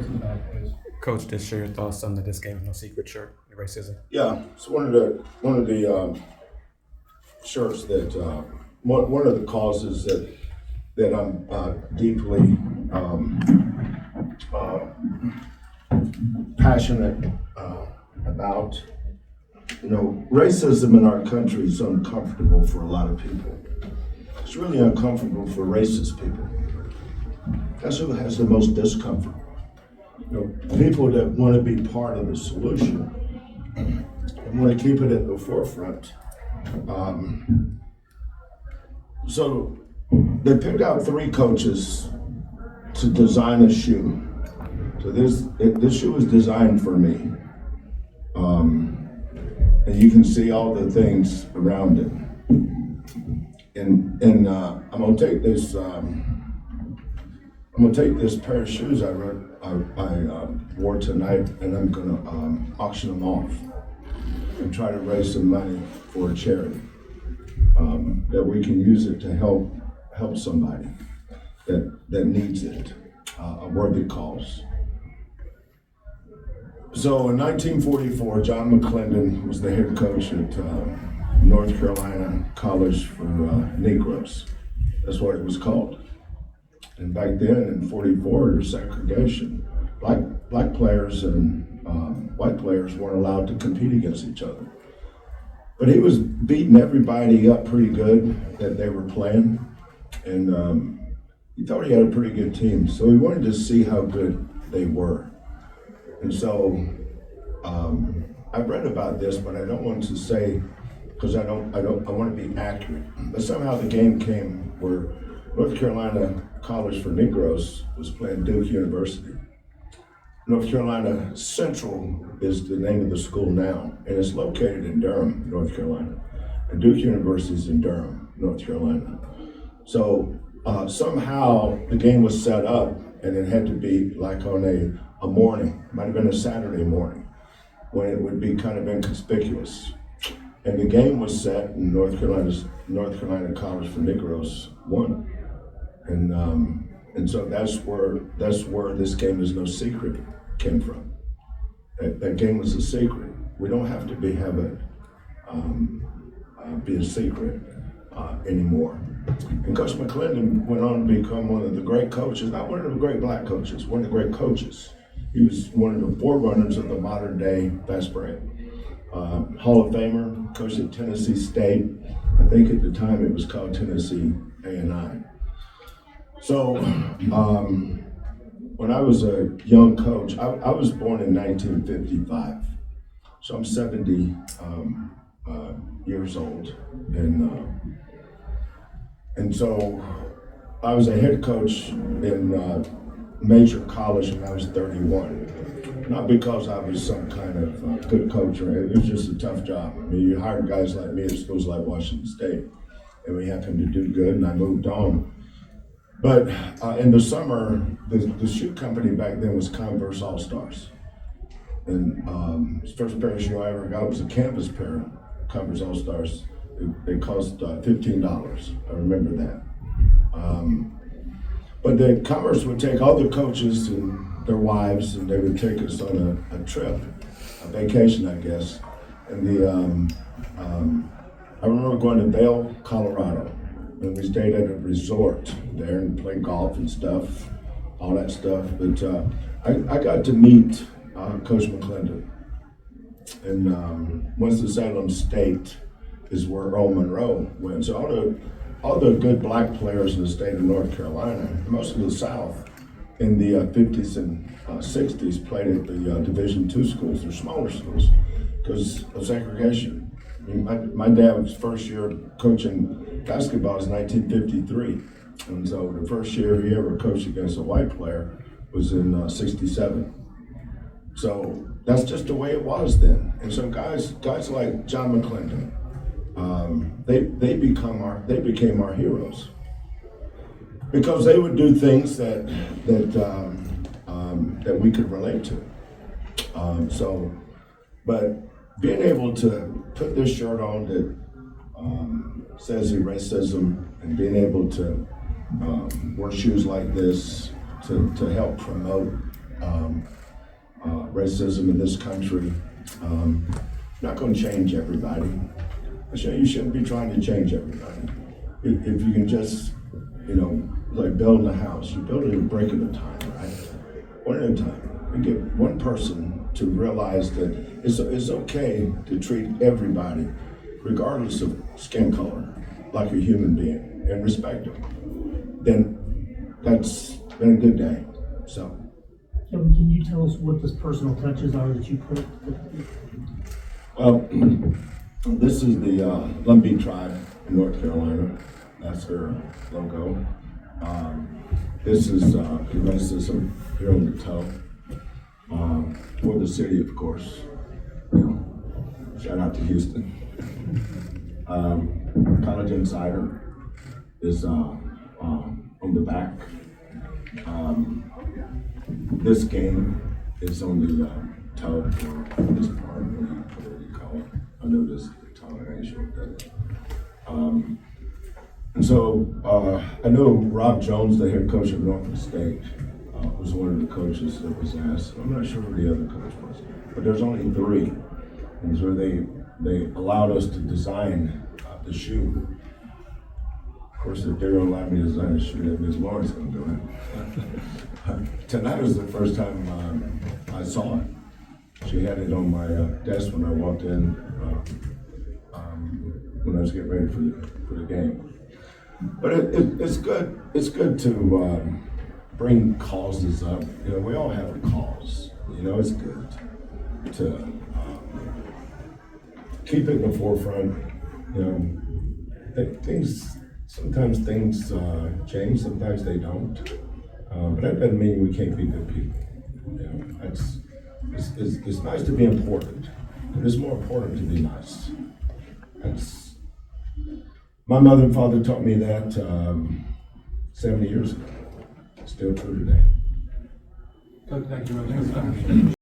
plays and the bad plays. Coach, just share your thoughts on this game, No Secret shirt, racism. Yeah, it's one of the shirts that one of the causes that I'm deeply passionate about. You know, racism in our country is uncomfortable for a lot of people. It's really uncomfortable for racist people. That's who has the most discomfort. You know, people that want to be part of the solution and want to keep it at the forefront. So they picked out 3 coaches to design a shoe. So this shoe was designed for me. And you can see all the things around it. And I'm gonna take this. I'm gonna take this pair of shoes I wore tonight, and I'm gonna auction them off and try to raise some money for a charity that we can use it to help somebody that needs it, a worthy cause. So in 1944, John McClendon was the head coach at North Carolina College for Negroes. That's what it was called. And back then in 44, there's segregation. Black players and white players weren't allowed to compete against each other. But he was beating everybody up pretty good that they were playing. And he thought he had a pretty good team. So he wanted to see how good they were. And so I've read about this, but I don't want to say, because I want to be accurate. But somehow the game came where North Carolina College for Negroes was playing Duke University. North Carolina Central is the name of the school now, and it's located in Durham, North Carolina. And Duke University is in Durham, North Carolina. So somehow the game was set up, and it had to be like on a morning, might have been a Saturday morning, when it would be kind of inconspicuous. And the game was set, and North Carolina College for Negroes won. And so that's where this game is no secret came from. That game was a secret. We don't have to be a secret anymore. And Coach McClendon went on to become one of the great coaches, not one of the great black coaches, one of the great coaches. He was one of the forerunners of the modern day fast break. Hall of Famer, coached at Tennessee State. I think at the time it was called Tennessee A&I. So when I was a young coach, I was born in 1955. So I'm 70 years old. And so I was a head coach in major college when I was 31. Not because I was some kind of good coach, or it was just a tough job. I mean, you hired guys like me at schools like Washington State, and we happened to do good, and I moved on. But in the summer, the shoe company back then was Converse All-Stars. And the first pair of shoe I ever got was a canvas pair, Converse All-Stars. They cost $15, I remember that. But the Converse would take all the coaches and their wives, and they would take us on a trip, a vacation, I guess. And I remember going to Vail, Colorado, and we stayed at a resort there and played golf and stuff, all that stuff. But I got to meet Coach McClendon. And Winston-Salem State is where Earl Monroe went. So all the good black players in the state of North Carolina, most of the South, in the 50s and 60s played at the Division II schools, or smaller schools, because of segregation. I mean, my dad's first year coaching basketball was 1953. And so the first year he ever coached against a white player was in 67. So that's just the way it was then. And so guys like John McClendon, they became our heroes, because they would do things that we could relate to. But being able to put this shirt on that says Eracism, and being able to wear shoes like this to help promote racism in this country. Not going to change everybody. You shouldn't be trying to change everybody. If you can just, like building a house, you build it a brick at a time, right? One at a time. You get one person to realize that it's okay to treat everybody, regardless of skin color, like a human being and respect them. Then that's been a good day. So. Kelvin, can you tell us what those personal touches are that you put? This is the Lumbee tribe in North Carolina. That's their logo. This is Eracism here on the toe. For the city, of course. Shout out to Houston. College Insider is on the back. This game is on the toe, or this part, whatever you call it. I know this is the toe, I ain't sure what that is. And so I know Rob Jones, the head coach of Norfolk State, was one of the coaches that was asked. I'm not sure who the other coach was, but there's only three. And so they allowed us to design the shoe. Of course, if they're gonna allow me to design a shoe, that Ms. Lawrence gonna do it. Tonight was the first time I saw it. She had it on my desk when I walked in, when I was getting ready for the game. But it's good. It's good to bring causes up. We all have a cause. It's good to keep it in the forefront. Sometimes things change. Sometimes they don't. But that doesn't mean we can't be good people. It's nice to be important, but it's more important to be nice. My mother and father taught me that 70 years ago. Still true today. Thank you.